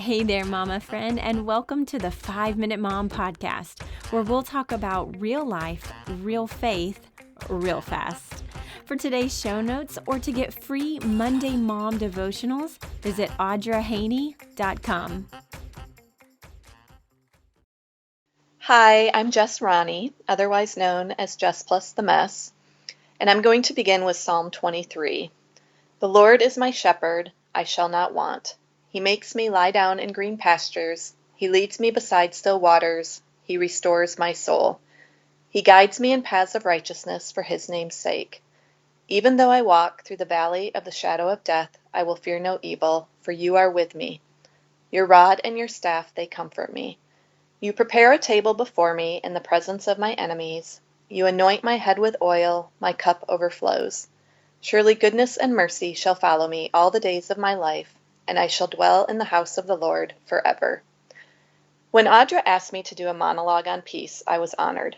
Hey there, mama friend, and welcome to the 5-Minute Mom podcast, where we'll talk about real life, real faith, real fast. For today's show notes or to get free Monday Mom devotionals, visit audrahaney.com. Hi, I'm Jess Ronne, otherwise known as Jess plus the Mess, and I'm going to begin with Psalm 23. The Lord is my shepherd, I shall not want. He makes me lie down in green pastures. He leads me beside still waters. He restores my soul. He guides me in paths of righteousness for his name's sake. Even though I walk through the valley of the shadow of death, I will fear no evil, for you are with me. Your rod and your staff, they comfort me. You prepare a table before me in the presence of my enemies. You anoint my head with oil, my cup overflows. Surely goodness and mercy shall follow me all the days of my life, and I shall dwell in the house of the Lord forever. When Audra asked me to do a monologue on peace, I was honored.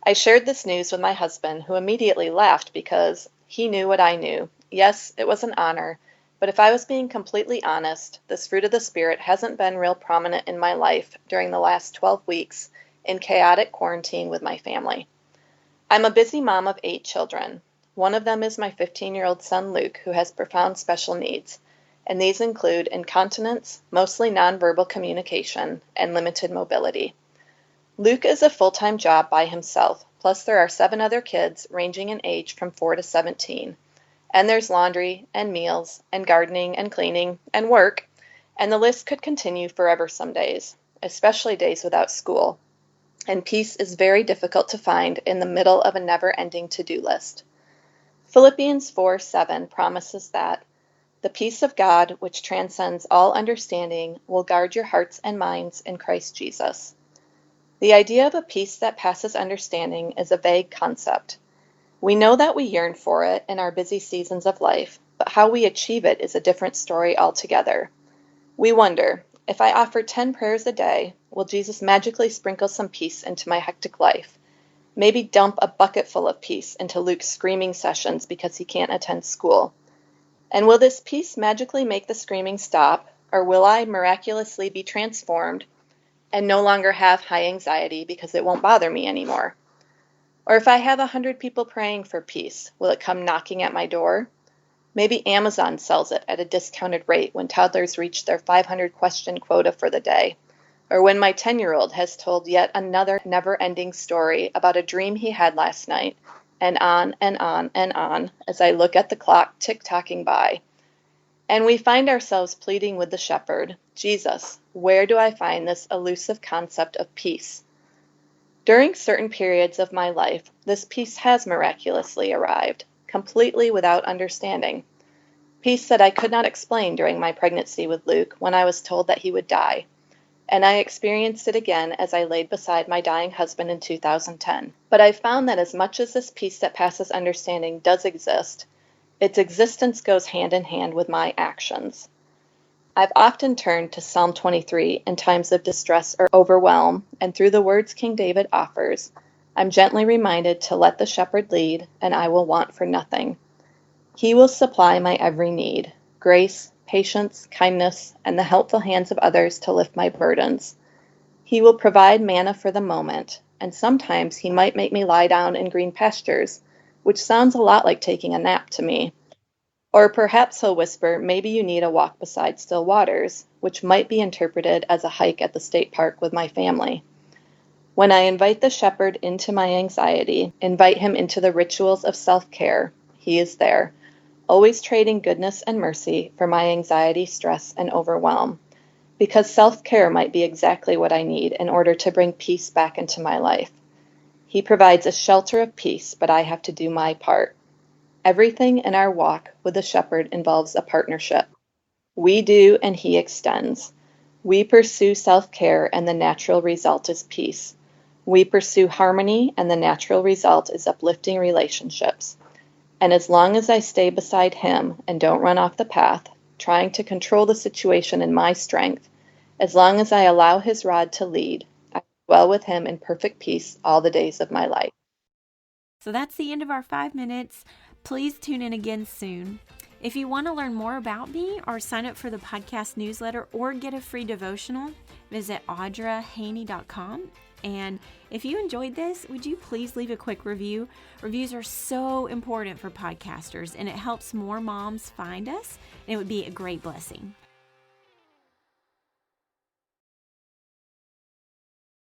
I shared this news with my husband, who immediately laughed because he knew what I knew. Yes, it was an honor, but if I was being completely honest, this fruit of the Spirit hasn't been real prominent in my life during the last 12 weeks in chaotic quarantine with my family. I'm a busy mom of 8 children. One of them is my 15-year-old son Luke, who has profound special needs, and these include incontinence, mostly nonverbal communication, and limited mobility. Luke is a full-time job by himself, plus there are 7 other kids ranging in age from 4 to 17. And there's laundry, and meals, and gardening, and cleaning, and work, and the list could continue forever some days, especially days without school. And peace is very difficult to find in the middle of a never-ending to-do list. Philippians 4:7 promises that the peace of God, which transcends all understanding, will guard your hearts and minds in Christ Jesus. The idea of a peace that passes understanding is a vague concept. We know that we yearn for it in our busy seasons of life, but how we achieve it is a different story altogether. We wonder, if I offer 10 prayers a day, will Jesus magically sprinkle some peace into my hectic life? Maybe dump a bucket full of peace into Luke's screaming sessions because he can't attend school? And will this peace magically make the screaming stop, or will I miraculously be transformed and no longer have high anxiety because it won't bother me anymore? Or if I have 100 people praying for peace, will it come knocking at my door? Maybe Amazon sells it at a discounted rate when toddlers reach their 500-question quota for the day, or when my 10-year-old has told yet another never-ending story about a dream he had last night, and on and on and on as I look at the clock tick-tocking by. And we find ourselves pleading with the shepherd, Jesus, where do I find this elusive concept of peace? During certain periods of my life, this peace has miraculously arrived, completely without understanding. Peace that I could not explain during my pregnancy with Luke when I was told that he would die. And I experienced it again as I laid beside my dying husband in 2010. But I found that as much as this peace that passes understanding does exist, its existence goes hand in hand with my actions. I've often turned to Psalm 23 in times of distress or overwhelm, and through the words King David offers, I'm gently reminded to let the shepherd lead, and I will want for nothing. He will supply my every need, grace, patience, kindness, and the helpful hands of others to lift my burdens. He will provide manna for the moment, and sometimes he might make me lie down in green pastures, which sounds a lot like taking a nap to me. Or perhaps he'll whisper, maybe you need a walk beside still waters, which might be interpreted as a hike at the state park with my family. When I invite the shepherd into my anxiety, invite him into the rituals of self-care, he is there, always trading goodness and mercy for my anxiety, stress, and overwhelm, because self-care might be exactly what I need in order to bring peace back into my life. He provides a shelter of peace, but I have to do my part. Everything in our walk with the shepherd involves a partnership. We do and he extends. We pursue self-care and the natural result is peace. We pursue harmony and the natural result is uplifting relationships. And as long as I stay beside him and don't run off the path, trying to control the situation in my strength, as long as I allow his rod to lead, I dwell with him in perfect peace all the days of my life. So that's the end of our 5 minutes. Please tune in again soon. If you want to learn more about me or sign up for the podcast newsletter or get a free devotional, visit audrahaney.com. And if you enjoyed this, would you please leave a quick review? Reviews are so important for podcasters, and it helps more moms find us, and it would be a great blessing.